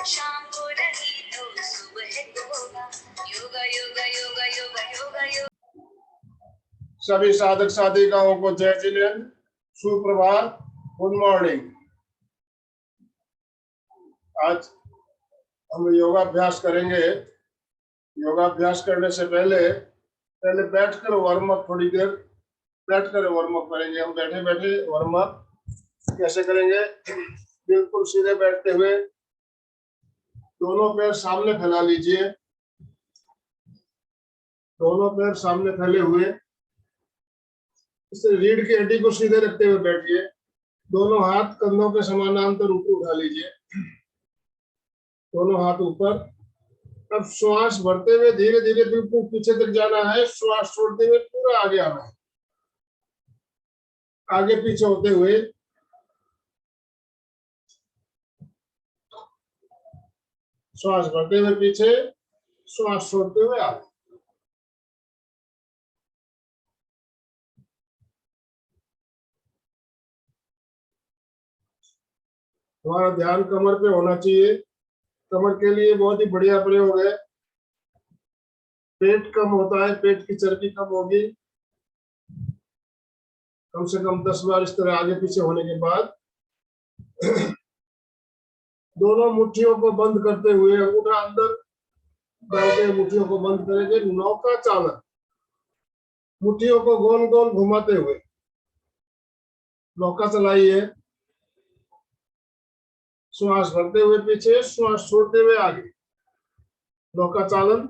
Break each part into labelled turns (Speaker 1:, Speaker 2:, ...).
Speaker 1: शाम को नहीं तो सुबह को होगा योगा योगा योगा योगा योगा योगा। सभी साधक साधिकाओं को जय जिनेन्द्र, सुप्रभात, गुड मॉर्निंग। आज हम योगाभ्यास करेंगे। योगाभ्यास करने से पहले बैठकर वार्म अप, थोड़ी देर बैठकर वार्म अप करेंगे। हम बैठे बैठे वार्म अप कैसे करेंगे? बिल्कुल सीधे बैठते हुए दोनों पैर सामने फैला लीजिए। दोनों पैर सामने फैले हुए इसे रीढ़ की हड्डी को सीधे रखते हुए बैठिए। दोनों हाथ कंधों के समानांतर ऊपर उठा लीजिए, दोनों हाथ ऊपर। अब श्वास भरते हुए धीरे धीरे बिल्कुल पीछे तक जाना है। श्वास छोड़ते हुए पूरा आगे आना है, आगे पीछे होते हुए। श्वास भरते हुए पीछे, श्वास छोड़ते हुए आगे। हमारा ध्यान कमर पे होना चाहिए। कमर के लिए बहुत ही बढ़िया प्रयोग है। पेट कम होता है, पेट की चर्बी कम होगी। कम से कम 10 बार इस तरह आगे पीछे होने के बाद दोनों मुट्ठियों को बंद करते हुए, अंगूठा अंदर डाल के मुट्ठियों को बंद करेंगे। नौका चालक, मुट्ठियों को गोल गोल घुमाते हुए नौका चलाइए। श्वास भरते हुए पीछे, श्वास छोड़ते हुए आगे। नौका चालन।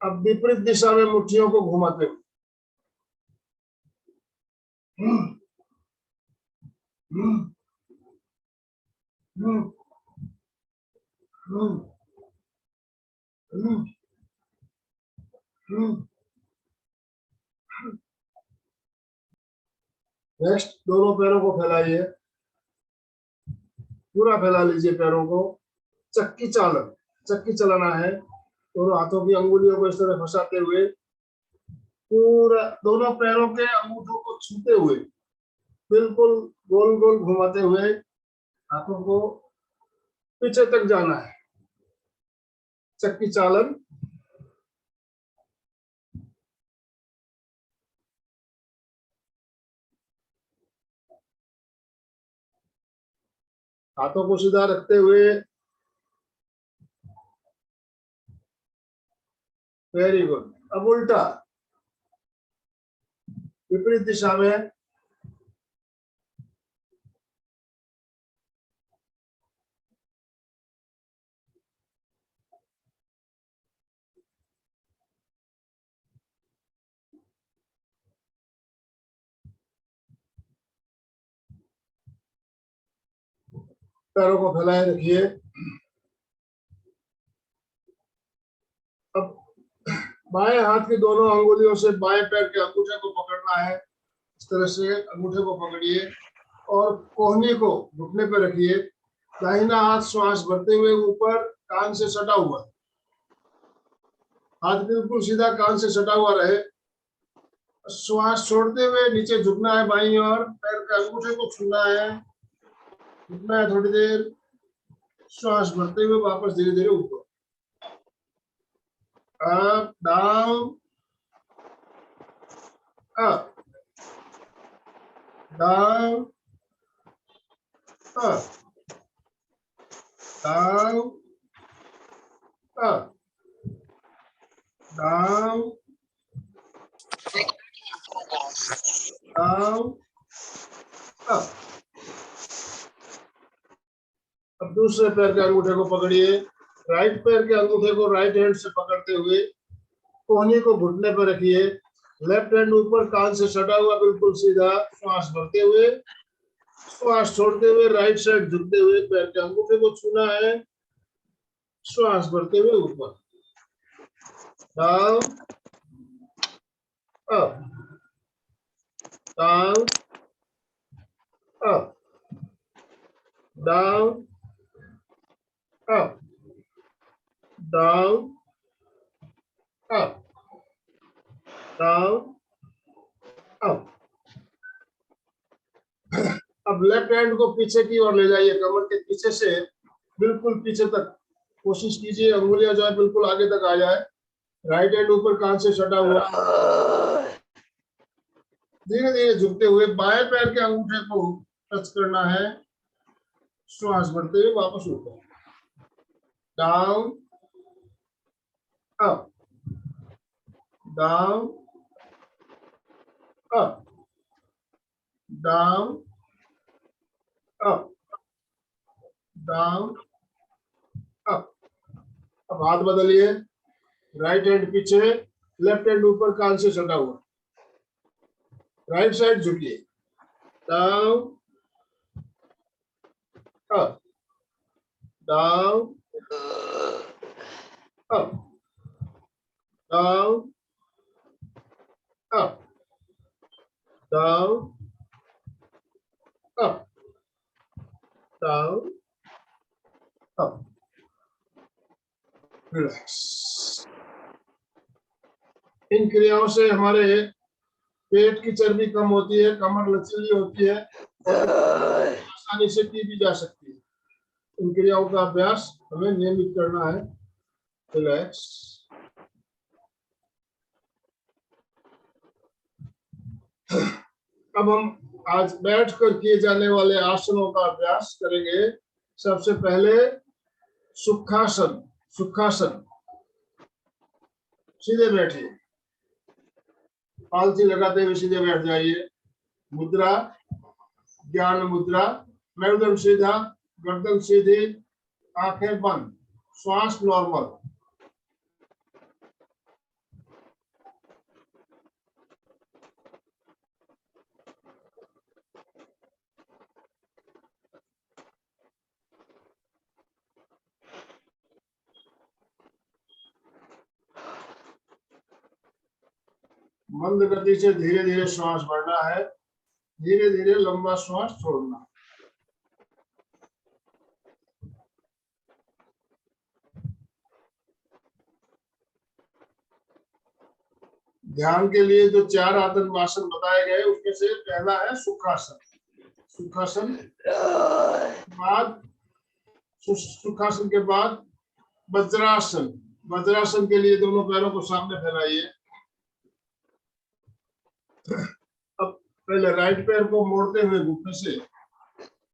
Speaker 1: अब विपरीत दिशा में मुट्ठियों को घुमाते हुए। नेक्स्ट, दोनों पैरों को फैलाइए, पूरा फैला लीजिए पैरों को। चक्की चालन, चक्की चलाना है। दोनों हाथों की अंगुलियों को इस तरह फंसाते हुए पूरा दोनों पैरों के अंगूठों को छूते हुए बिल्कुल गोल गोल घुमाते हुए हाथों को पीछे तक जाना है। चक्की चालन। हाथों को सीधा रखते हुए, वेरी गुड। अब उल्टा, विपरीत दिशा में। पैरों को फैलाए रखिए। अब बाएं हाथ की दोनों अंगुलियों से बाएं पैर के अंगूठे को पकड़ना है। इस तरह से अंगूठे को पकड़िए और कोहनी को घुटने पर रखिए। दाहिना हाथ श्वास भरते हुए ऊपर कान से सटा हुआ, हाथ बिल्कुल सीधा कान से सटा हुआ रहे। श्वास छोड़ते हुए नीचे झुकना है बाईं ओर, पैर के अंगूठे को छूना है, झुकना है थोड़ी देर। श्वास भरते हुए वापस धीरे धीरे ऊपर। Up down, up down, up down, up down, down, up. अब दूसरे पैर के अंगूठे को पकड़िए। राइट पैर के अंगूठे को राइट हैंड से पकड़ते हुए कोहनी को घुटने पर रखिए। लेफ्ट हैंड ऊपर कान से सटा हुआ बिल्कुल सीधा। श्वास भरते हुए, श्वास छोड़ते हुए राइट साइड झुकते हुए पैर के अंगूठे को छूना है। श्वास भरते हुए ऊपर, down, up, down, up. Down up, down up, down up. अब लेफ्ट हैंड को पीछे की ओर ले जाइए, कमर के पीछे से बिल्कुल पीछे तक कोशिश कीजिए, अंगुलियां जो है बिल्कुल आगे तक आ जाए। राइट हैंड ऊपर कान से सटा हुआ, धीरे धीरे झुकते हुए बाएं पैर के अंगूठे को टच करना है। श्वास भरते हुए वापस ऊपर, down up, down up, down up, down up. अब हाथ बदलिए, राइट हैंड पीछे, लेफ्ट हैंड ऊपर कान से सटा हुआ, राइट साइड झुकिए, down up, down up, down up, down up, down up. Relax. इन क्रियाओं से हमारे पेट की चर्बी कम होती है, कमर लचीली होती है और आसानी से पी भी जा सकती है। इन क्रियाओं का अभ्यास हमें नियमित करना है। रिलैक्स। अब हम आज बैठकर किए जाने वाले आसनों का अभ्यास करेंगे। सबसे पहले सुखासन। सुखासन, सीधे बैठिए, पालथी लगाते हुए सीधे बैठ जाइए। मुद्रा ज्ञान मुद्रा, मेरुदंड सीधा, गर्दन सीधी, आंखें बंद, श्वास नॉर्मल। मंद गति से धीरे धीरे श्वास भरना है, धीरे धीरे लंबा श्वास छोड़ना। ध्यान के लिए जो 4 आसन बताए गए उसमें से पहला है सुखासन। सुखासन बाद सुखासन के बाद वज्रासन। वज्रासन के लिए दोनों पैरों को सामने फैलाइए। अब पहले राइट पैर को मोड़ते हुए घुटने से,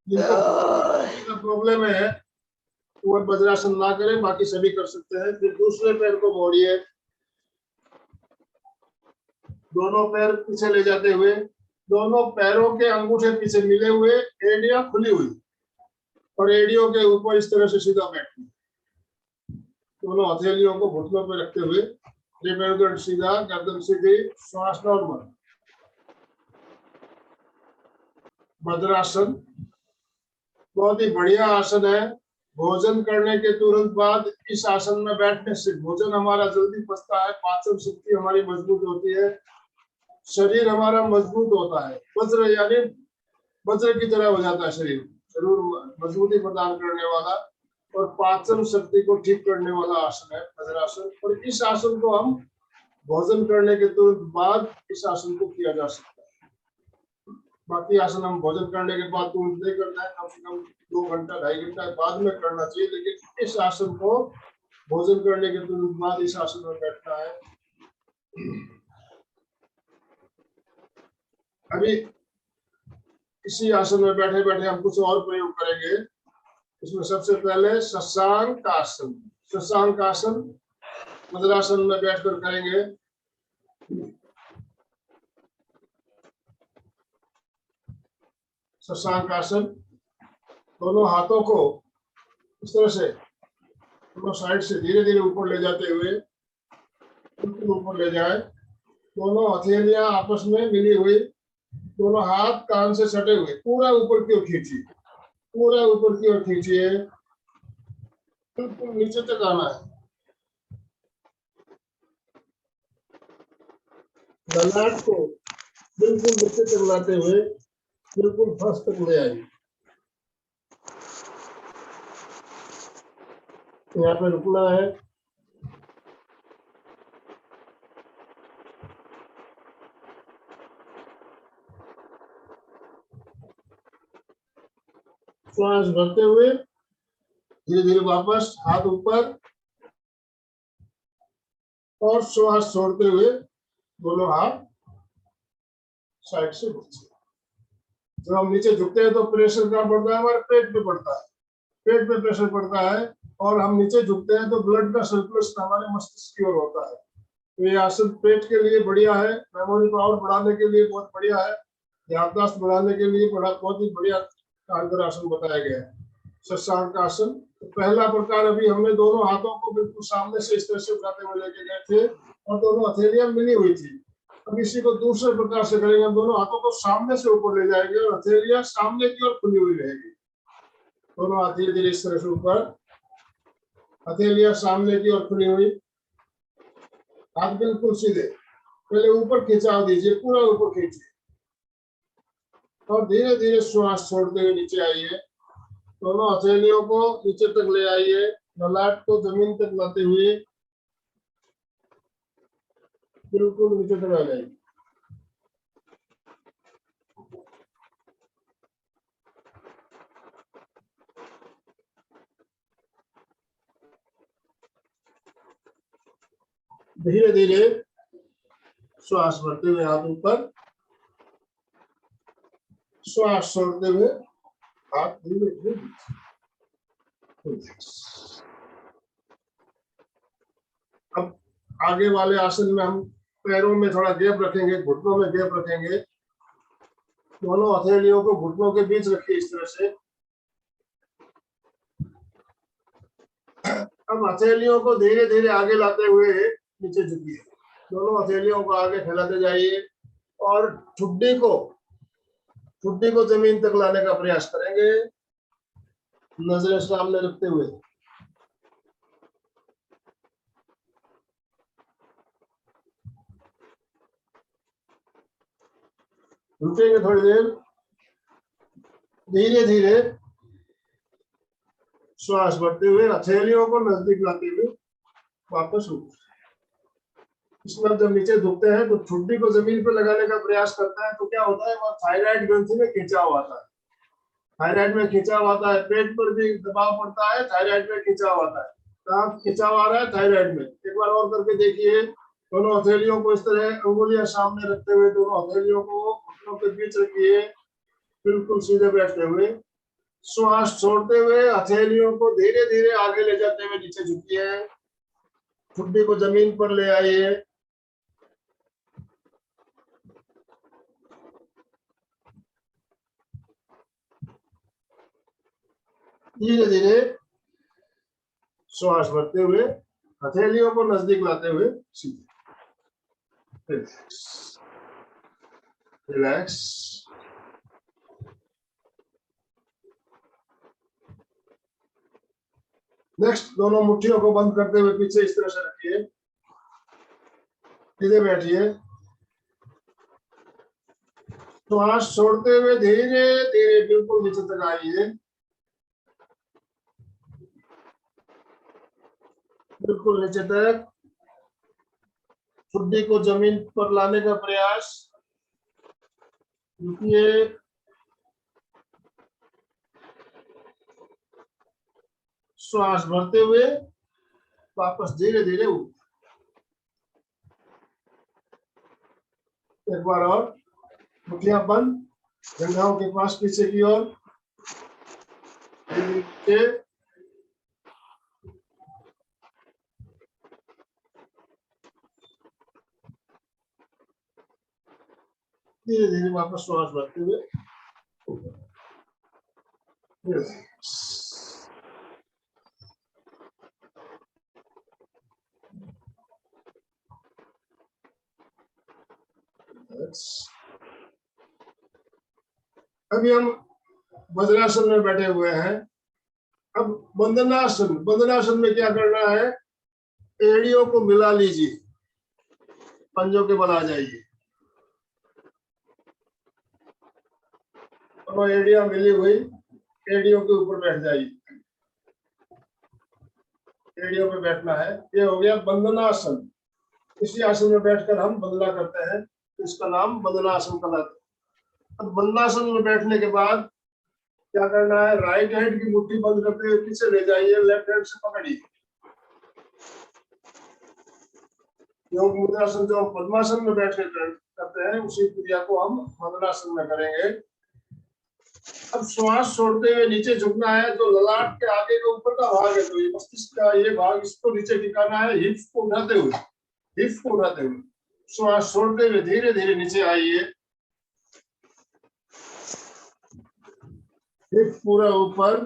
Speaker 1: जिनका प्रॉब्लम है वो वज्रासन ना करें, बाकी सभी कर सकते हैं। फिर दूसरे पैर को मोड़िए, दोनों पैर पीछे ले जाते हुए, दोनों पैरों के अंगूठे पीछे मिले हुए, एड़ियां खुली हुई और एड़ियों के ऊपर इस तरह से सीधा बैठना। दोनों हथेलियों को घुटनों पर रखते हुए, मेरुदंड सीधा, गर्दन सीधी, श्वास नॉर्मल। वज्रासन बहुत ही बढ़िया आसन है। भोजन करने के तुरंत बाद इस आसन में बैठने से भोजन हमारा जल्दी पचता है, पाचन शक्ति हमारी मजबूत होती है, शरीर हमारा मजबूत होता है। वज्र यानी वज्र की तरह हो जाता है शरीर, जरूर मजबूती प्रदान करने वाला और पाचन शक्ति को ठीक करने वाला आसन है वज्रासन। और इस आसन को हम भोजन करने के तुरंत बाद इस आसन को किया जा सकता है। बाकी आसन हम भोजन करने के बाद तुरंत नहीं करना है, कम से कम 2 घंटा 2.5 घंटा बाद में करना चाहिए। लेकिन इस आसन को भोजन करने के तुरंत बाद इस आसन में बैठना है। अभी इसी आसन में बैठे बैठे हम कुछ और प्रयोग करेंगे। इसमें सबसे पहले शशांक आसन। शशांक आसन वज्रासन में बैठकर करेंगे। शशांक आसन, दोनों हाथों को इस तरह से दोनों साइड से धीरे धीरे ऊपर ले जाते हुए, बिल्कुल ऊपर ले जाए। दोनों हथेलियां आपस में मिली हुई, दोनों हाथ कान से सटे हुए, पूरा ऊपर की ओर खींचिए, पूरा ऊपर की ओर खींचिए, बिल्कुल नीचे तक आना है। ललाट को बिल्कुल नीचे तक लाते हुए बिल्कुल फर्स्ट तक ले आइए। यहाँ पे रुकना है। श्वास भरते हुए धीरे धीरे वापस हाथ ऊपर और श्वास छोड़ते हुए दोनों हाथ साइड से नीचे। जब हम नीचे झुकते हैं तो प्रेशर कहाँ पड़ता है? हमारे पेट पे पड़ता है, पेट पे प्रेशर पड़ता है। और हम नीचे झुकते हैं तो ब्लड का सर्कुलेशन हमारे मस्तिष्क की ओर होता है। तो ये आसन पेट के लिए बढ़िया है, मेमोरी पावर बढ़ाने के लिए बहुत बढ़िया है, याददाश्त बढ़ाने के लिए बहुत ही बढ़िया कारगर आसन बताया गया है। शशांक आसन तो पहला प्रकार अभी हमने दोनों हाथों को बिल्कुल सामने से इस तरह से उठाते हुए लेके गए थे और दोनों हथेलियां मिली हुई थी। अब इसी को दूसरे प्रकार से करेंगे, हम दोनों हाथों को सामने से ऊपर ले जाएंगे और हथेलियां सामने की ओर खुली हुई रहेगी। दोनों हाथ धीरे धीरे इस तरह से ऊपर, हथेलियां सामने की ओर खुली हुई, हाथ बिल्कुल सीधे। पहले ऊपर खिंचाव दीजिए, पूरा ऊपर खींचिए और धीरे धीरे श्वास छोड़ते हुए नीचे आइए। दोनों हथेलियों को नीचे तक ले आइए, ललाट को जमीन तक लाते हुए बिल्कुल नीचे तक आ जाइए। धीरे धीरे श्वास भरते हुए हाथ ऊपर, श्वास छोड़ते हुए हाथ धीरे धीरे। अब आगे वाले आसन में हम पैरों में थोड़ा गैप रखेंगे, घुटनों में गैप रखेंगे। दोनों हथेलियों को घुटनों के बीच रखिए इस तरह से। अब हथेलियों को धीरे धीरे आगे लाते हुए नीचे झुकिए। दोनों हथेलियों को आगे फैलाते जाइए और ठुड्डी को जमीन तक लाने का प्रयास करेंगे, नजरें सामने रखते हुए। रुकेंगे थोड़ी देर, धीरे धीरे श्वास भरते हुए हथेलियों को नजदीक लाते हुए वापस ऊपर। इसमें जब नीचे झुकते हैं तो ठुड्डी को जमीन पर लगाने का प्रयास करते हैं तो क्या होता है, वह थायराइड ग्रंथि में खिंचाव आता है। थायराइड में खिंचाव आता है, पेट पर भी दबाव पड़ता है, थायराइड में खिंचाव आता है। कहाँ खिंचाव आ रहा है? थायराइड में। एक बार और करके देखिए। दोनों हथेलियों को इस तरह अंगुलियां सामने रखते हुए दोनों हथेलियों को घुटनों के बीच रखिए, बिल्कुल सीधे बैठते हुए। श्वास छोड़ते हुए हथेलियों को धीरे धीरे आगे ले जाते हुए नीचे झुकिए, ठुड्डी को जमीन पर ले आइए। धीरे धीरे श्वास भरते हुए हथेलियों को नजदीक लाते हुए सीधे। रिलैक्स। नेक्स्ट, दोनों मुट्ठियों को बंद करते हुए पीछे इस तरह से रखिए, सीधे बैठिए। श्वास छोड़ते हुए धीरे धीरे बिल्कुल नीचे तक आइए, बिल्कुल नीचे तक। ठुड्डी को जमीन पर लाने का प्रयास। रुकिए, श्वास भरते हुए वापस धीरे धीरे ऊपर। एक बार और, मुट्ठियां बंद, जंघाओं के पास पीछे की ओर। धीरे धीरे वापस श्वास भरते हुए। अभी हम वज्रासन में बैठे हुए हैं। अब बंधनासन में क्या करना है? एड़ियों को मिला लीजिए, पंजों के बल आ जाइए। और एड़ियां मिली हुई, एड़ियों के ऊपर बैठ जाइए। एड़ियों पे बैठना है। ये हो गया बंदनासन। इसी आसन में बैठकर हम बंदना करते हैं, इसका नाम बंदनासन कहलाता है। अब बंदनासन में बैठने के बाद क्या करना है, राइट हैंड की मुट्ठी बंद करते हुए पीछे ले जाइए, लेफ्ट हैंड से पकड़िए। योग मुद्रासन जो हम पद्मासन में बैठ कर करते हैं, उसी क्रिया को हम बंदनासन में करेंगे। अब श्वास छोड़ते हुए नीचे झुकना है। जो ललाट के आगे का ऊपर का भाग है, तो ये मस्तिष्क का ये भाग, इसको नीचे टिकाना है, हिप्स को उठाते हुए, हिप्स को उठाते हुए श्वास छोड़ते हुए धीरे धीरे नीचे आइए। हिप्स पूरा ऊपर।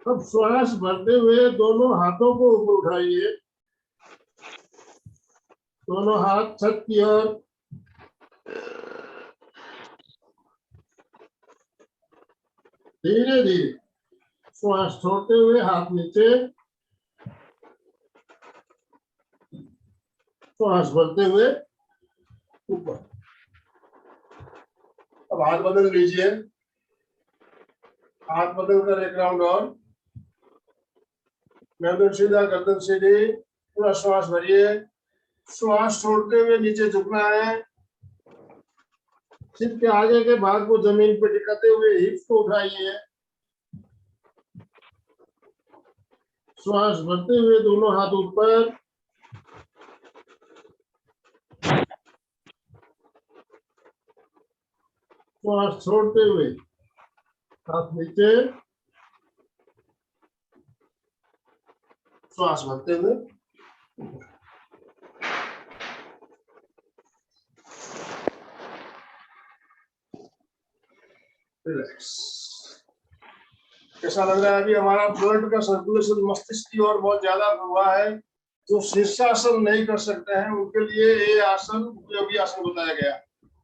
Speaker 1: अब श्वास भरते हुए दोनों हाथों को ऊपर उठाइए, दोनों हाथ छत की ओर। धीरे धीरे श्वास छोड़ते हुए हाथ नीचे, श्वास भरते हुए ऊपर। अब हाथ बदल लीजिए, हाथ बदल कर एक राउंड और, गर्दन सीधा, गर्दन सीधी, पूरा श्वास भरिए। श्वास छोड़ते हुए नीचे झुकना है। सिर के आगे के भाग को जमीन पर टिकाते हुए हिप्स को उठाइए। श्वास भरते हुए दोनों हाथ ऊपर, श्वास छोड़ते हुए हाथ नीचे, श्वास भरते हुए। रिलैक्स। कैसा लग रहा है? अभी हमारा ब्लड का सर्कुलेशन मस्तिष्क की ओर बहुत ज्यादा हुआ है। जो शीर्षासन नहीं कर सकते हैं उनके लिए ये आसन उपयोगी आसन बताया गया।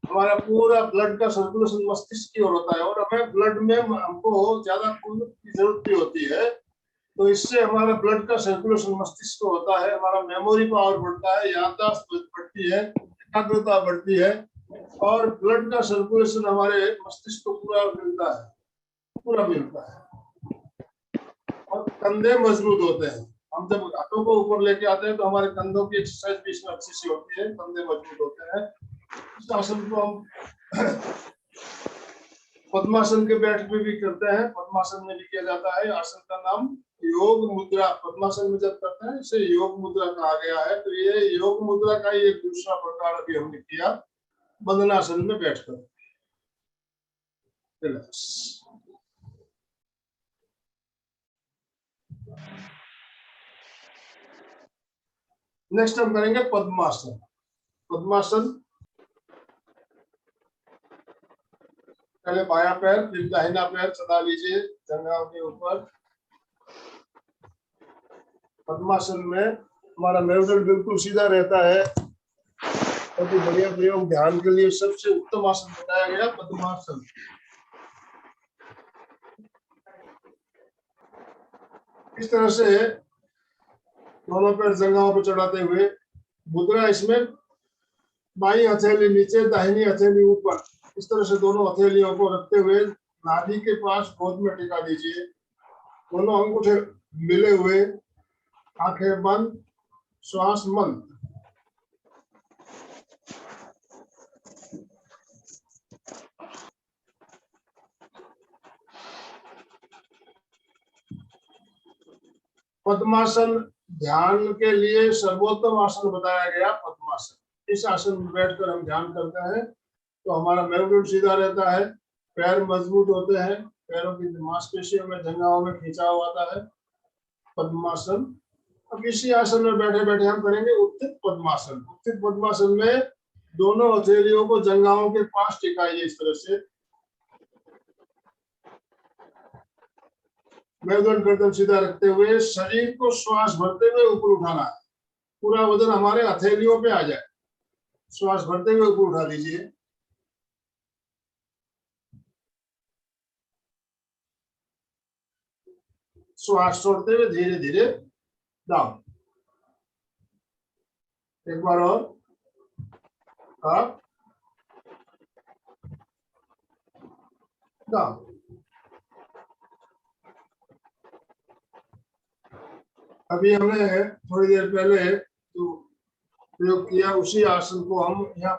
Speaker 1: हमारा पूरा ब्लड का सर्कुलेशन मस्तिष्क की ओर होता है, और हमें ब्लड में हमको ज्यादा खून की जरूरत भी होती है। तो इससे हमारा ब्लड का सर्कुलेशन मस्तिष्क को होता है, हमारा मेमोरी पावर बढ़ता है, याददाश्त बढ़ती है, एकाग्रता बढ़ती है, और ब्लड का सर्कुलेशन हमारे मस्तिष्क को पूरा मिलता है, पूरा मिलता है। और कंधे मजबूत होते हैं। हम जब हाथों को ऊपर लेके आते हैं तो हमारे कंधों की एक्सरसाइज भी इसमें अच्छी सी होती है, कंधे मजबूत होते हैं। इस आसन को हम पद्मासन के बैठ पे भी करते हैं, पद्मासन में भी किया जाता है। आसन का नाम योग मुद्रा, पद्मासन में जब करते हैं इसे योग मुद्रा कहा गया है। तो ये योग मुद्रा का एक दूसरा प्रकार अभी हमने किया, बंदनासन में बैठकर। नेक्स्ट हम करेंगे पद्मासन। पद्मासन, पहले बायां पैर फिर दाहिना पैर चला लीजिए जंघाओं के ऊपर। पद्मासन में हमारा मेरुदंड बिल्कुल सीधा रहता है। बहुत ही बढ़िया प्रयोग, ध्यान के लिए सबसे उत्तम आसन बताया गया पद्मासन। इस तरह से दोनों पैर जंघाओं पर चढ़ाते हुए मुद्रा, इसमें बाईं हथेली नीचे, दाहिनी हथेली ऊपर, इस तरह से दोनों हथेलियों को रखते हुए नाभि के पास गोद में टिका दीजिए। दोनों अंगूठे मिले हुए, आंखें बंद, श्वास मंद। पद्मासन ध्यान के लिए सर्वोत्तम आसन बताया गया पद्मासन। इस आसन में बैठकर हम ध्यान करते हैं तो हमारा मेरुदंड सीधा रहता है, पैर मजबूत होते हैं, पैरों की मांसपेशियों में, जंघाओं में खिंचाव आता है। पद्मासन। अब इसी आसन में बैठे बैठे हम करेंगे उत्थित पद्मासन। उत्थित पद्मासन में दोनों हथेलियों को जंघाओं के पास टिकाइए इस तरह से, मेरुदंड गर्दन सीधा रखते हुए शरीर को श्वास भरते हुए ऊपर उठाना है। पूरा वजन हमारे हथेलियों पे आ जाए। श्वास भरते हुए ऊपर उठा दीजिए। श्वास छोड़ते हुए धीरे धीरे डाउन। एक बार और, अप डाउन। अभी हमने थोड़ी देर पहले जो प्रयोग किया उसी आसन को हम यहाँ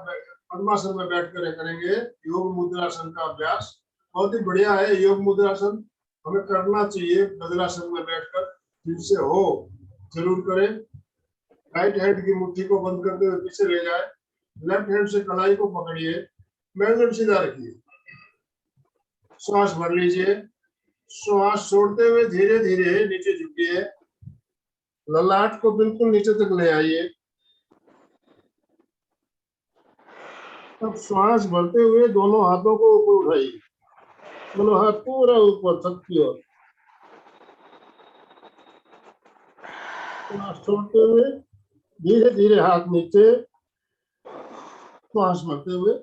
Speaker 1: पद्मासन में बैठ कर करेंगे। योग मुद्रासन का अभ्यास बहुत ही बढ़िया है। योग मुद्रासन हमें करना चाहिए वज्रासन में बैठकर, जिससे हो जरूर करें। राइट हैंड की मुट्ठी को बंद करते हुए पीछे ले जाए, लेफ्ट हैंड से कलाई को पकड़िए, मेरुदंड सीधा रखिए, श्वास भर लीजिए, श्वास छोड़ते हुए धीरे धीरे नीचे झुकिए, ललाट को बिल्कुल नीचे तक ले आइए। अब श्वास भरते हुए दोनों हाथों को ऊपर उठाइए, दोनों हाथ पूरा ऊपर छत की ओर। श्वास छोड़ते हुए धीरे धीरे हाथ नीचे, श्वास भरते हुए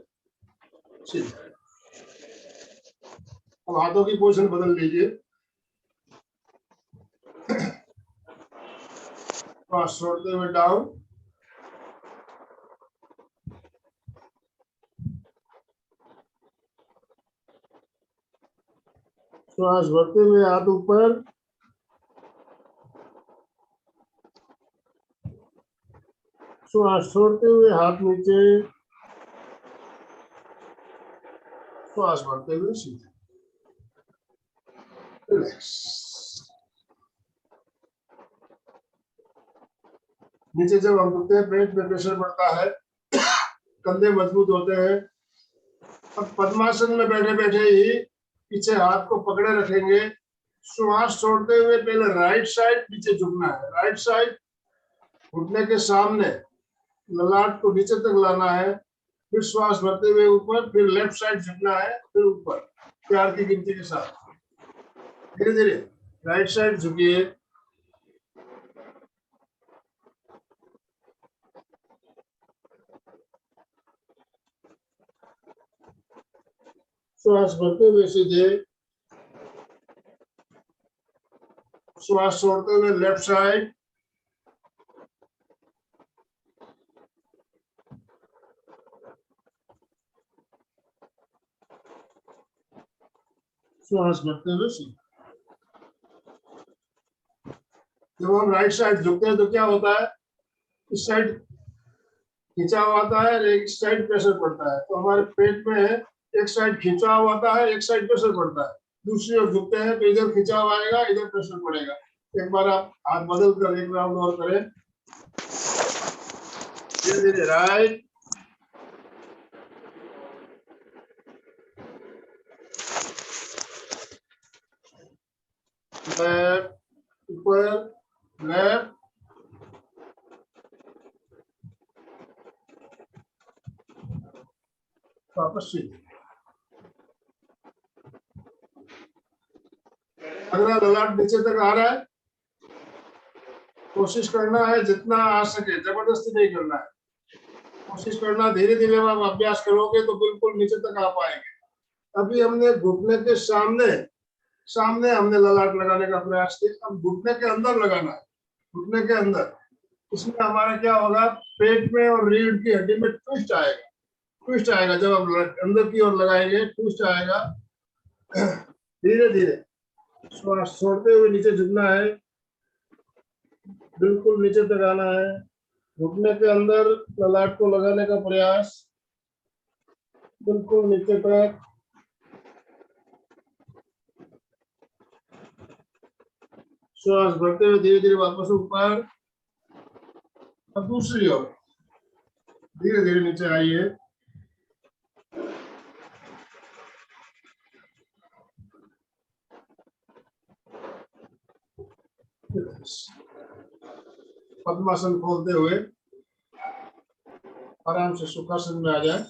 Speaker 1: सीधा। अब हाथों की पोजीशन बदल लीजिए, श्वास छोड़ते हुए डाउन, श्वास भरते हुए हाथ ऊपर, श्वास छोड़ते हुए हाथ नीचे, श्वास भरते हुए सीधे। नीचे जब हम रुकते हैं पेट में प्रेशर बढ़ता है, कंधे मजबूत होते हैं। अब पद्मासन में बैठे बैठे ही पीछे हाथ को पकड़े रखेंगे, श्वास छोड़ते हुए पहले राइट साइड नीचे झुकना है, राइट साइड घुटने के सामने, ललाट को नीचे तक लाना है, फिर श्वास भरते हुए ऊपर, फिर लेफ्ट साइड झुकना है, फिर ऊपर 4 की गिनती के साथ धीरे धीरे राइट साइड झुकिए, श्वास भरते हुए सीधे, श्वास छोड़ते हुए लेफ्ट साइड, श्वास भरते हुए सीधे। जब हम राइट साइड झुकते हैं तो क्या होता है, इस साइड खिंचाव आता है, एक साइड प्रेशर पड़ता है, तो हमारे पेट में एक साइड खिंचाव आता है, एक साइड प्रेशर पड़ता है। दूसरी ओर झुकते हैं तो इधर खिंचाव आएगा, इधर प्रेशर पड़ेगा। एक बार आप हाथ बदल कर एक राउंड और करें, धीरे धीरे राइट, लेफ्ट, ऊपर, लेफ्ट, वापस सीधे। अगर ललाट नीचे तक आ रहा है, कोशिश करना है जितना आ सके, जबरदस्ती नहीं करना है, कोशिश करना। धीरे धीरे आप अभ्यास करोगे तो बिल्कुल नीचे तक आ पाएंगे। अभी हमने घुटने के सामने सामने हमने ललाट लगाने का प्रयास किया, अब घुटने के अंदर लगाना है, घुटने के अंदर। इसमें हमारा क्या होगा, पेट में और रीढ़ की हड्डी में ट्विस्ट आएगा, ट्विस्ट आएगा। जब आप अंदर की ओर लगाएंगे ट्विस्ट आएगा। धीरे धीरे श्वास छोड़ते हुए नीचे झुकना है, बिल्कुल नीचे तक आना है, घुटने के अंदर ललाट को लगाने का प्रयास, बिल्कुल नीचे तक। श्वास भरते हुए धीरे धीरे वापस ऊपर, और दूसरी ओर धीरे धीरे नीचे आइए, पद्मासन खोलते हुए आराम से सुखासन में आ जाए।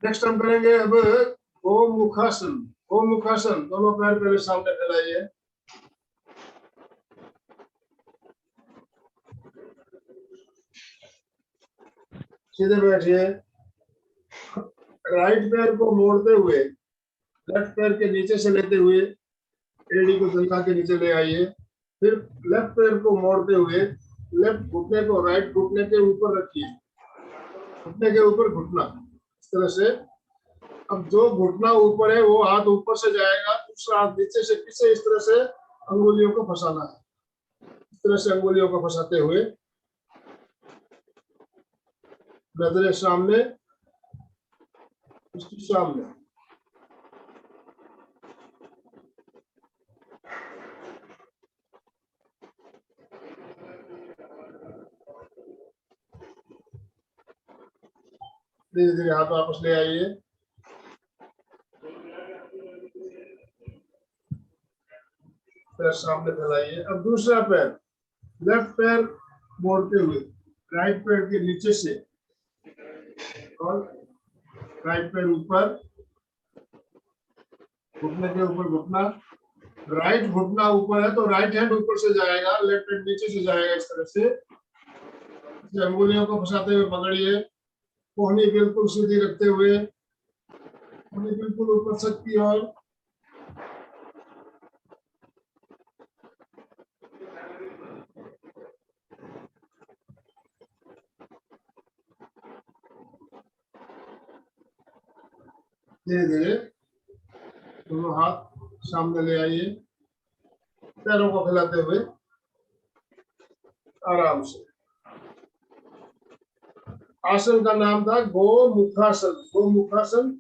Speaker 1: नेक्स्ट हम करेंगे अब गोमुखासन। गोमुखासन, दोनों पैर पहले सामने फैलाइए, सीधे बैठिए, राइट पैर को मोड़ते हुए लेफ्ट पैर के नीचे से लेते हुए एड़ी को दलका के नीचे ले आइए, फिर लेफ्ट पैर को मोड़ते हुए लेफ्ट घुटने को राइट घुटने के ऊपर रखिए, घुटने के ऊपर घुटना, इस तरह से अब जो घुटना ऊपर है वो हाथ ऊपर से जाएगा, दूसरा हाथ नीचे से पीछे, इस तरह से अंगुलियों को फंसाना है। इस तरह से अंगुलियों को फंसाते हुए नजरें सामने, उसके सामने। धीरे धीरे हाथ वापस ले आइए। पैर सामने फैलाइए। अब दूसरा पैर, लेफ्ट पैर मोड़ते हुए राइट पैर के नीचे से, और राइट पैर ऊपर, घुटने के ऊपर घुटना। राइट घुटना ऊपर है तो राइट हैंड ऊपर से जाएगा, लेफ्ट हैंड नीचे से जाएगा। इस तरह से अंगुलियों को फंसाते हुए पकड़िए। कोहनी बिल्कुल सीधी रखते हुए, कोहनी बिल्कुल ऊपर सकती और धीरे धीरे दोनों हाथ सामने ले आइए, पैरों को फैलाते हुए आराम से। आसन का नाम था गोमुखासन। गोमुखासन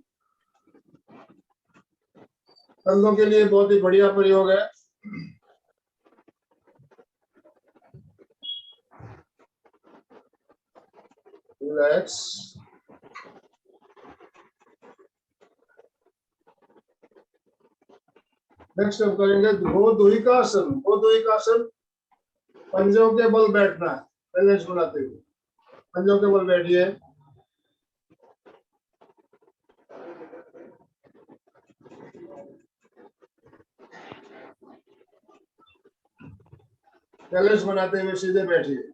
Speaker 1: कंधों के लिए बहुत ही बढ़िया प्रयोग है। रिलैक्स। नेक्स्ट हम करेंगे गोदुहिकासन। गोदुहिकासन पंजों के बल बैठना है, बैलेंस बनाते हुए पंजों के बल बैठिए। बैलेंस बनाते हुए सीधे बैठिए,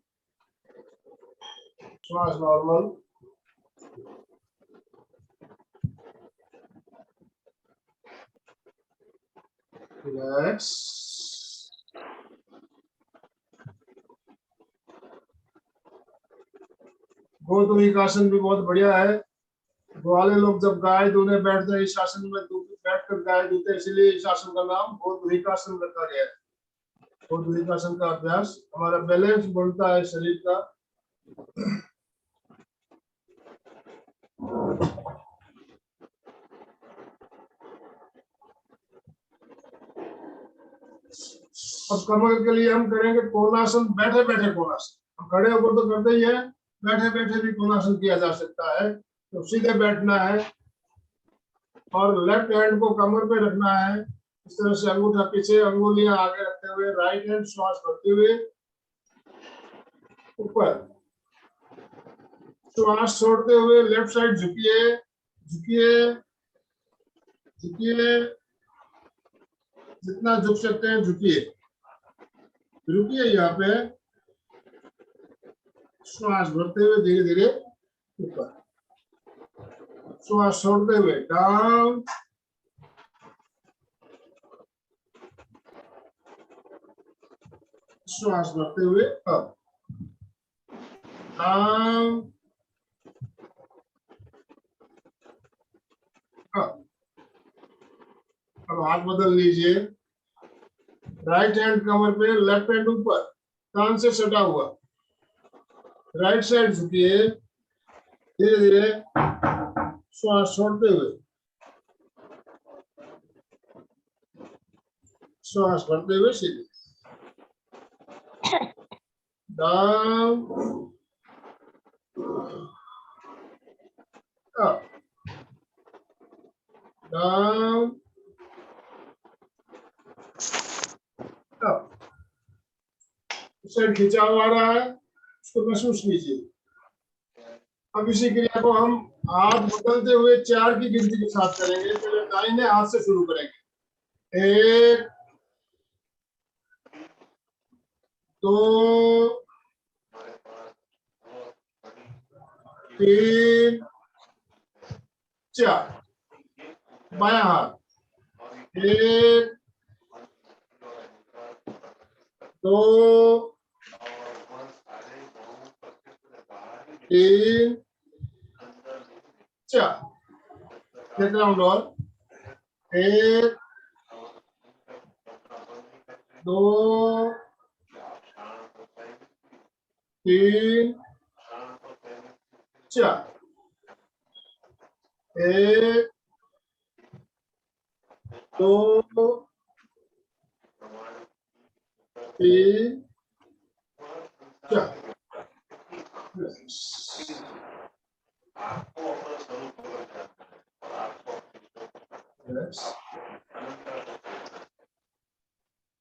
Speaker 1: श्वास नॉर्मल। रिलैक्स। गोदुहिकासन भी बहुत बढ़िया है। ग्वाले लोग जब गाय दूने बैठते हैं इस आसन में, बैठकर गाय दूते हैं, इसलिए इस आसन का नाम गोदुहिकासन रखा गया है। गोदुहिकासन का अभ्यास हमारा बैलेंस बनता है शरीर का। अब कमर के लिए हम करेंगे कोणासन, बैठे बैठे कोणासन। हम खड़े होकर तो करते ही है, बैठे बैठे भी कोणासन किया जा सकता है। तो सीधे बैठना है और लेफ्ट हैंड को कमर पे रखना है, इस तरह से अंगूठा पीछे, अंगुलियां आगे रखते हुए, राइट हैंड श्वास भरते हुए ऊपर, श्वास छोड़ते हुए लेफ्ट साइड झुकिए, झुकिए, झुकिए, जितना झुक सकते हैं झुकिए, रुकिए यहाँ पे, श्वास भरते हुए धीरे धीरे ऊपर, श्वास छोड़ते हुए डाउन, श्वास भरते हुए अप, डाउन, अप। अब हाथ बदल लीजिए, राइट हैंड कमर पे, लेफ्ट हैंड ऊपर, कान से सटा हुआ, राइट साइड झुकिए, धीरे धीरे श्वास छोड़ते हुए, श्वास भरते हुए सीधे down, up, down, up. Side खिंचाव आ रहा है, उसको महसूस कीजिए। अब इसी क्रिया को हम हाथ बदलते हुए 4 की गिनती के साथ करेंगे। पहले दाहिने हाथ से शुरू करेंगे। 1, 2, 3, 4। बायां हाथ 1, 2, 3, 4। नेक राउंड और 1 2 3 4 1 2 3 4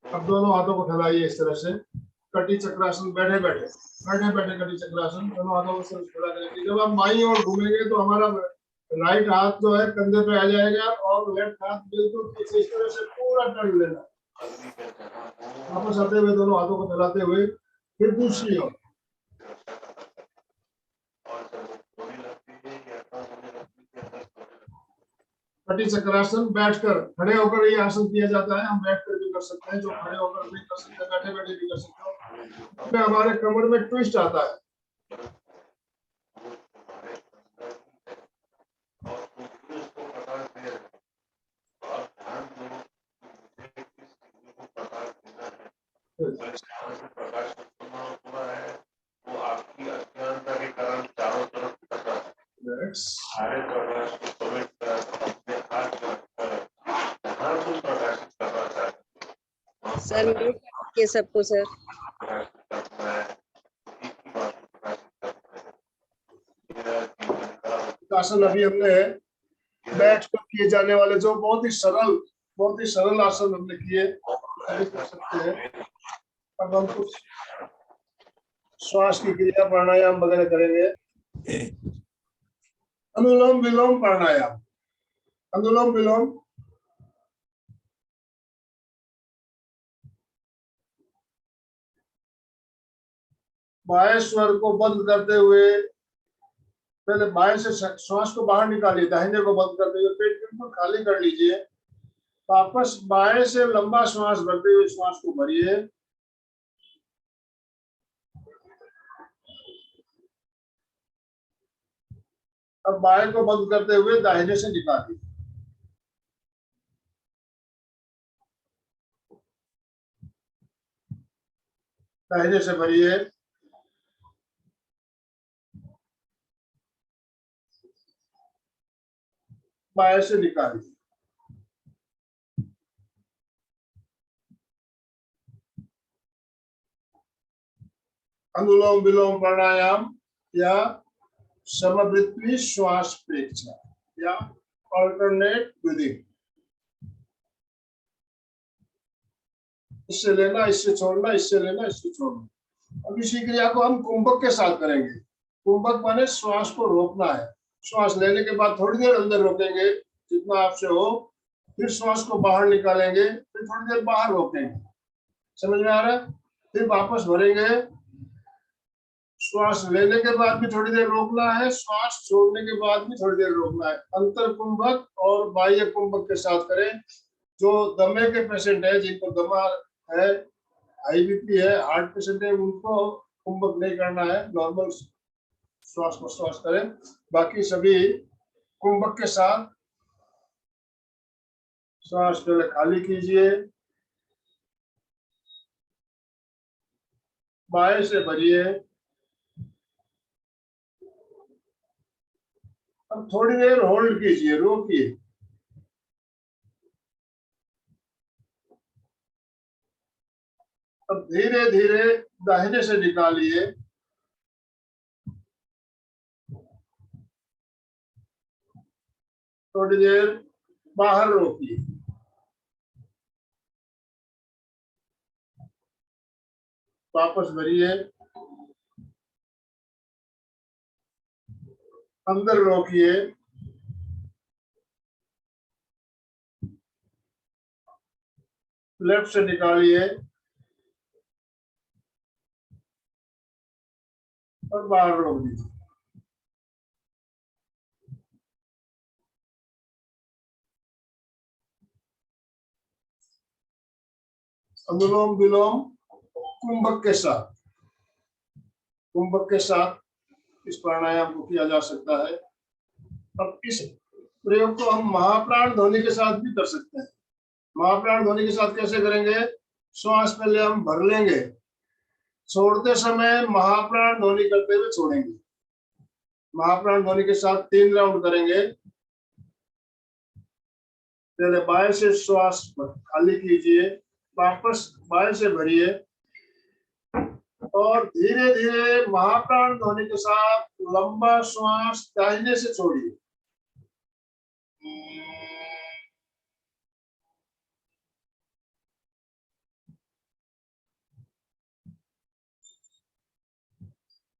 Speaker 1: अब दोनों हाथों को फैलाइए इस तरह से कटी चक्रासन बैठे बैठे कटी चक्रासन दोनों हाथों को सिर्फ फैला के जब हम बाईं ओर घूमेंगे तो हमारा राइट हाथ जो है कंधे पे आ जाएगा और लेफ्ट हाथ बिल्कुल पीछे इस तरह से पूरा टर्न लेना वापस आते हुए दोनों हाथों को फैलाते हुए फिर दूसरी ओर कटी चक्रासन बैठकर खड़े होकर ये आसन किया जाता है हम बैठकर भी कर सकते हैं जो खड़े होकर नहीं कर सकते बैठे बैठे भी कर सकते हो इसमें हमारे कमर में ट्विस्ट आता है
Speaker 2: सर ये सबको सर
Speaker 1: आसन अभी हमने बैठ कर किए जाने वाले जो बहुत ही सरल आसन हमने किए अभी कर सकते हैं अब हम कुछ श्वास की क्रिया प्राणायाम वगैरह करेंगे अनुलोम विलोम प्राणायाम अनुलोम विलोम बाएं स्वर को बंद करते हुए पहले बाएं से श्वास को बाहर निकालिए दाहिने को बंद करते हुए पेट बिल्कुल खाली कर लीजिए वापस बाएं से लंबा श्वास भरते हुए श्वास को भरिए अब बाएं को बंद करते हुए दाहिने से निकालिए दाहिने से भरिए बाएं से निकालिए अनुलोम विलोम प्राणायाम या समवृत्ति श्वास प्रेक्षा या ऑल्टरनेट ब्रीदिंग इससे लेना इससे छोड़ना इससे लेना इससे छोड़ना अब इसी क्रिया को हम कुंभक के साथ करेंगे कुंभक माने श्वास को रोकना है श्वास लेने के बाद थोड़ी देर अंदर रोकेंगे जितना आपसे हो फिर श्वास को बाहर निकालेंगे फिर थोड़ी देर बाहर रोकेंगे समझ में आ रहा है फिर वापस भरेंगे श्वास लेने के बाद भी थोड़ी देर रोकना है श्वास छोड़ने के बाद भी थोड़ी देर रोकना है अंतर कुंभक और बाह्य कुंभक के साथ करें जो दमे के पेशेंट है जिनको दमा है हाई बीपी है हार्ट पेशेंट है उनको कुंभक नहीं करना है नॉर्मल श्वास प्रश्वास करें बाकी सभी कुंभक के साथ श्वास पहले खाली कीजिए बाएं से भरिए अब थोड़ी देर होल्ड कीजिए रोकिए अब धीरे धीरे दाहिने से निकालिए थोड़ी देर बाहर रोकिए वापस भरिए अंदर रोकिए लेफ्ट से निकालिए और बाहर रोक दीजिए अनुलोम विलोम कुंभक के साथ इस प्राणायाम को किया जा सकता है अब इस प्रयोग को हम महाप्राण ध्वनि के साथ भी कर सकते हैं। महाप्राण ध्वनि के साथ कैसे करेंगे? श्वास पहले हम भर लेंगे, छोड़ते समय महाप्राण ध्वनि करते हुए छोड़ेंगे। महाप्राण ध्वनि के साथ 3 राउंड करेंगे। पहले बाएं से श्वास खाली कीजिए, वापस बाएं से भरिए और धीरे धीरे महाप्राण ध्वनि के साथ लंबा श्वास दाहिने से छोड़िए।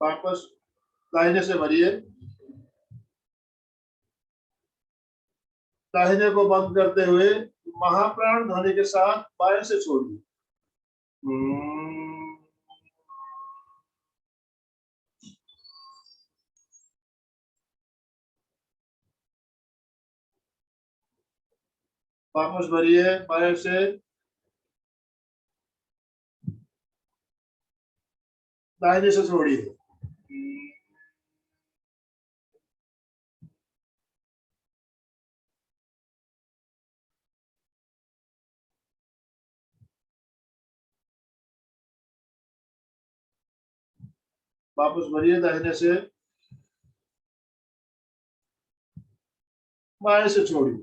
Speaker 1: वापस दाहिने से भरिए, दाहिने को बंद करते हुए महाप्राण ध्वनि के साथ बाएं से छोड़िए। वापस भरिए बाएं से, दाहिने से छोड़िए। वापस भरिए दाहिने से, बाएं से छोड़िए।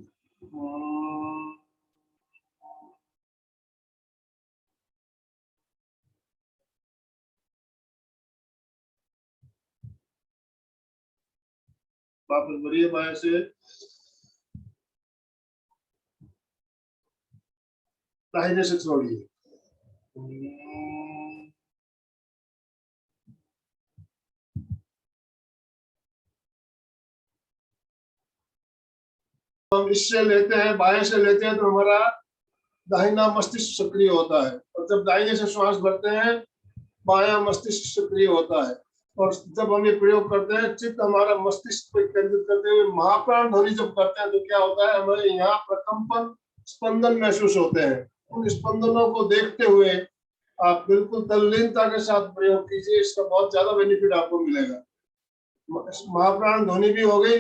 Speaker 1: वापस भरिए बाएं से, दाहिने से छोड़िए। हम इससे लेते हैं, बाएं से लेते हैं तो हमारा दाहिना मस्तिष्क सक्रिय होता है, और जब दाहिने से श्वास भरते हैं बायां मस्तिष्क सक्रिय होता है। और जब हम ये प्रयोग करते हैं, चित्त हमारा मस्तिष्क पर केंद्रित करते हुए महाप्राण ध्वनि जब करते हैं तो क्या होता है, हमें यहाँ प्रकंपन स्पंदन महसूस होते हैं। उन स्पंदनों को देखते हुए आप बिल्कुल तल्लीनता के साथ प्रयोग कीजिए, इसका बहुत ज्यादा बेनिफिट आपको मिलेगा। महाप्राण ध्वनि भी हो गई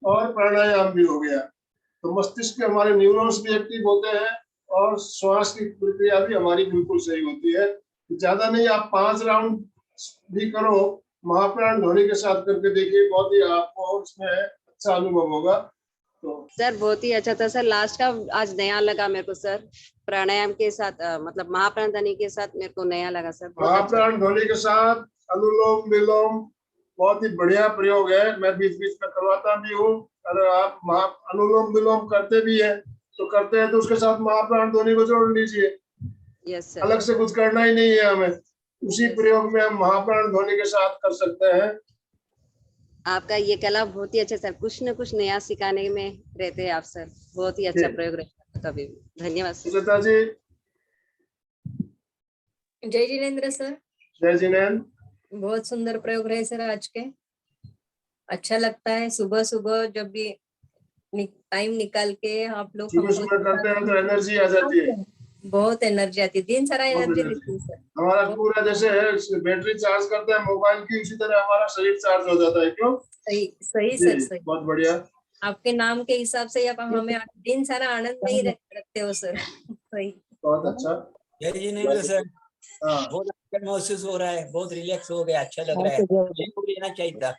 Speaker 1: और प्राणायाम भी हो गया, तो मस्तिष्क के हमारे न्यूरॉन्स भी एक्टिव होते हैं और श्वास की प्रक्रिया भी हमारी बिल्कुल सही होती है। ज्यादा नहीं, आप 5 राउंड भी करो महाप्राण ध्वनि के साथ करके देखिए, बहुत ही आपको उसमें अच्छा अनुभव होगा। तो
Speaker 2: सर बहुत ही अच्छा था सर, लास्ट का आज नया लगा मेरे को सर, प्राणायाम के साथ मतलब महाप्राण ध्वनि के साथ मेरे को नया लगा सर।
Speaker 1: महाप्राण ध्वनि के साथ अनुलोम विलोम बहुत ही बढ़िया प्रयोग है, मैं बीच बीच में करवाता भी हूँ। अगर आप अनुलोम विलोम करते भी है तो करते हैं तो उसके साथ महाप्राण ध्वनि को जोड़ लीजिए।
Speaker 2: यस सर,
Speaker 1: अलग से कुछ करना ही नहीं है हमें, उसी प्रयोग में हम महाप्राण ध्वनि के साथ कर सकते हैं।
Speaker 2: आपका ये कला बहुत ही अच्छा सर, कुछ न कुछ नया सिखाने में रहते हैं आप सर, बहुत ही अच्छा प्रयोग रहता है कभी भी। धन्यवाद सर।
Speaker 1: सुजाता जी।
Speaker 3: जय जिनेन्द्र सर।
Speaker 1: जय जिनेन्द्र।
Speaker 3: बहुत सुंदर प्रयोग रहे सर आज के, अच्छा लगता है सुबह सुबह जब भी टाइम निकाल के आप लोग
Speaker 1: सुबह करते हैं तो एनर्जी आ जाती है,
Speaker 3: बहुत एनर्जी आती है, दिन सारा एनर्जी रहती है सर।
Speaker 1: हमारा पूरा जैसे है बैटरी चार्ज करते हैं मोबाइल की, उसी तरह हमारा शरीर चार्ज हो जाता है। क्यों?
Speaker 3: सही सही सर, सही।
Speaker 1: बहुत बढ़िया।
Speaker 3: आपके नाम के हिसाब से आप हमें दिन सारा आनंद में ही रखते हो सर। सही,
Speaker 1: बहुत अच्छा।
Speaker 4: जय जिनेन्द्र सर, बहुत अच्छा महसूस हो रहा है, बहुत रिलैक्स हो गया, अच्छा लग रहा है, लेना चाहिए था।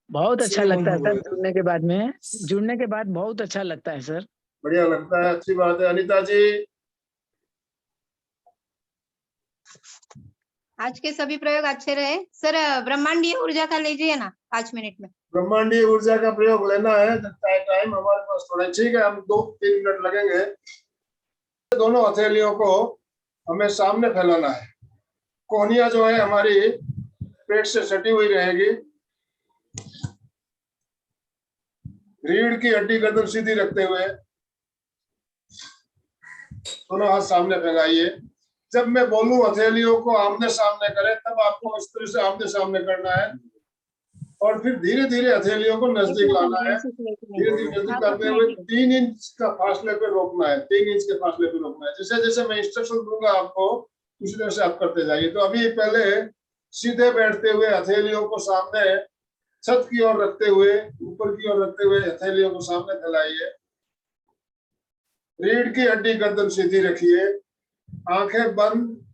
Speaker 5: बहुत अच्छा लगता है सर, जुड़ने के बाद बहुत अच्छा लगता है सर।
Speaker 1: बढ़िया लगता है, अच्छी बात है। अनीता जी।
Speaker 6: आज के सभी प्रयोग अच्छे रहे सर। ब्रह्मांडीय ऊर्जा का लीजिए ना 5 मिनट में।
Speaker 1: ब्रह्मांडीय ऊर्जा का प्रयोग लेना है, टाइम हमारे पास थोड़ा ठीक है, हम 2-3 मिनट लगेंगे। दोनों हथेलियों को हमें सामने फैलाना है, कोहनियां जो है हमारी पेट से सटी हुई रहेगी, रीढ़ की हड्डी गर्दन सीधी रखते हुए दोनों हाथ सामने फैलाइए। जब मैं बोलूं हथेलियों को आमने सामने करें, तब आपको इस तरह से आमने सामने करना है और फिर धीरे धीरे हथेलियों को नजदीक लाना है। धीरे धीरे नजदीक लाते हुए 3 इंच का फासले पे रोकना है, 3 इंच के फासले पे रोकना है। जैसे जैसे मैं इंस्ट्रक्शन दूंगा आपको, उसी तरह से आप करते जाइए। तो अभी पहले सीधे बैठते हुए हथेलियों को सामने छत की ओर रखते हुए, ऊपर की ओर रखते हुए हथेलियों को सामने फैलाइए। रीढ़ की हड्डी गर्दन सीधी रखिए, आंखें बंद।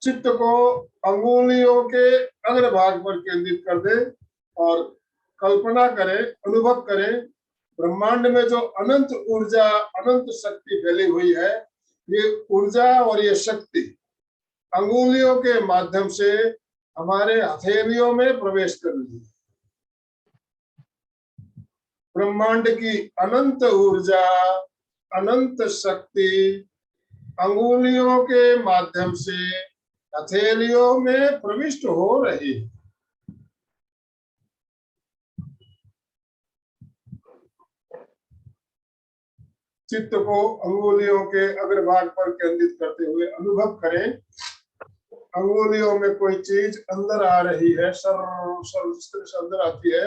Speaker 1: चित्त को अंगुलियों के अग्रभाग पर केंद्रित कर दे और कल्पना करें, अनुभव करें, ब्रह्मांड में जो अनंत ऊर्जा, अनंत शक्ति फैली हुई है, ये ऊर्जा और ये शक्ति अंगुलियों के माध्यम से हमारे हथेलियों में प्रवेश कर रही है। ब्रह्मांड की अनंत ऊर्जा, अनंत शक्ति अंगुलियों के माध्यम से हथेलियों में प्रविष्ट हो रही है। चित्त को अंगुलियों के अग्रभाग पर केंद्रित करते हुए अनुभव करें, अंगुलियों में कोई चीज अंदर आ रही है। सर्व जिस तरह से अंदर आती है,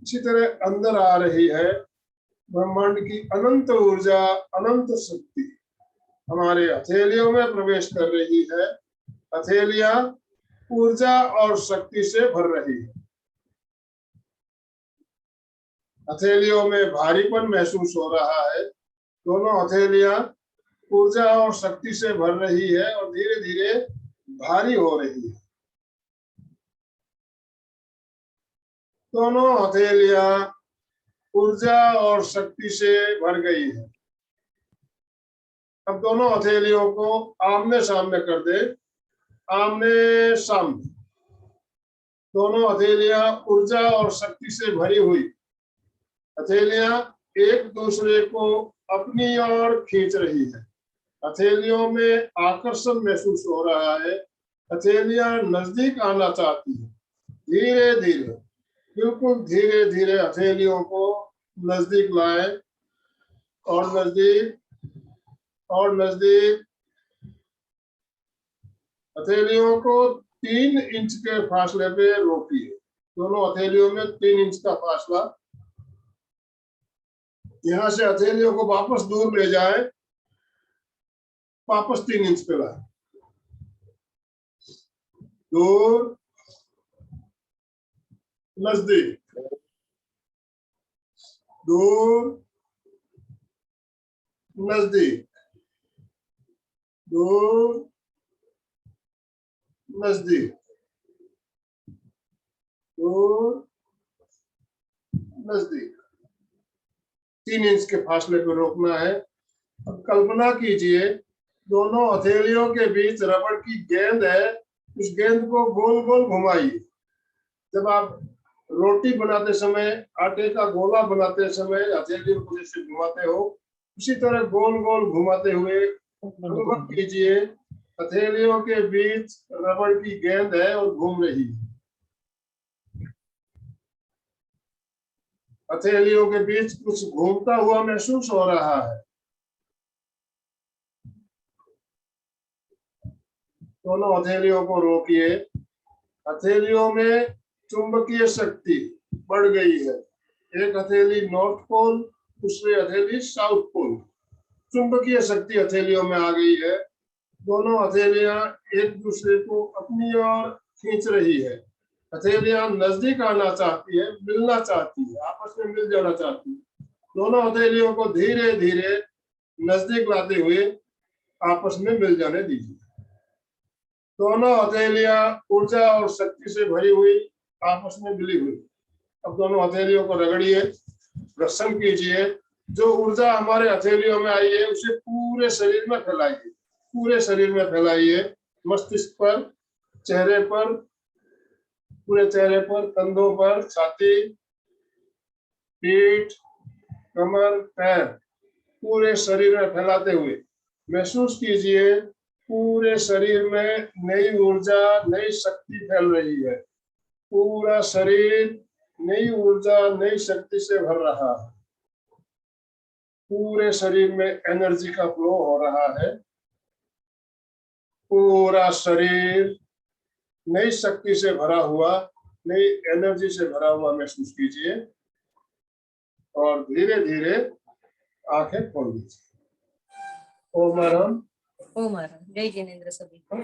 Speaker 1: इसी तरह अंदर आ रही है। ब्रह्मांड की अनंत ऊर्जा, अनंत शक्ति हमारे हथेलियों में प्रवेश कर रही है। हथेलियां ऊर्जा और शक्ति से भर रही है। हथेलियों में भारीपन महसूस हो रहा है। दोनों हथेलियां ऊर्जा और शक्ति से भर रही है और धीरे धीरे भारी हो रही है। दोनों हथेलियां ऊर्जा और शक्ति से भर गई है। अब दोनों हथेलियों को आमने सामने कर दे, आमने सामने। दोनों हथेलियां ऊर्जा और शक्ति से भरी हुई हथेलियां एक दूसरे को अपनी ओर खींच रही है। हथेलियों में आकर्षण महसूस हो रहा है। हथेलियां नजदीक आना चाहती है। धीरे धीरे, बिल्कुल धीरे धीरे हथेलियों को नजदीक लाए और नजदीक और नजदीक। हथेलियों को 3 इंच के फासले पे रोकिए। दोनों हथेलियों में 3 इंच का फासला। यहां से हथेलियों को वापस दूर ले जाए, वापस 3 इंच पे लाए। दूर, नजदीक, दूर, नजदीक, दूर, नजदीक, दूर, नजदीक। 3 इंच के फासले पर रोकना है। अब कल्पना कीजिए, दोनों हथेलियों के बीच रबड़ की गेंद है। उस गेंद को गोल गोल घुमाइए। जब आप रोटी बनाते समय, आटे का गोला बनाते समय हथेलियों को जैसे घुमाते हो, उसी तरह गोल गोल घुमाते हुए अनुभव कीजिए, हथेलियों के बीच रबड़ की गेंद है और घूम रही है। हथेलियों के बीच कुछ घूमता हुआ महसूस हो रहा है। दोनों हथेलियों को रोकिए। हथेलियों में चुंबकीय शक्ति बढ़ गई है। एक हथेली नॉर्थ पोल, दूसरी हथेली साउथ पोल। चुंबकीय शक्ति हथेलियों में आ गई है। दोनों हथेलियां एक दूसरे को अपनी ओर खींच रही है। हथेलियां नजदीक आना चाहती है, मिलना चाहती है, आपस में मिल जाना चाहती है। दोनों हथेलियों को धीरे धीरे नजदीक लाते हुए आपस में मिल जाने दीजिए। दोनों हथेलियां ऊर्जा और शक्ति से भरी हुई, आपस में मिली हुई। अब दोनों हथेलियों को रगड़िए, घर्षण कीजिए। जो ऊर्जा हमारे हथेलियों में आई है उसे पूरे शरीर में फैलाइए, पूरे शरीर में फैलाइए। मस्तिष्क पर, चेहरे पर, पूरे चेहरे पर, कंधों पर, छाती, पीठ, कमर, पैर, पूरे शरीर में फैलाते हुए महसूस कीजिए, पूरे शरीर में नई ऊर्जा, नई शक्ति फैल रही है। पूरा शरीर नई ऊर्जा, नई शक्ति से भर रहा है। पूरे शरीर में एनर्जी का फ्लो हो रहा है। पूरा शरीर नई शक्ति से भरा हुआ, नई एनर्जी से भरा हुआ महसूस कीजिए और धीरे धीरे आंखें खोल दीजिए। ओम आराम।
Speaker 3: ओम आराम। जय जिनेंद्र सभी को।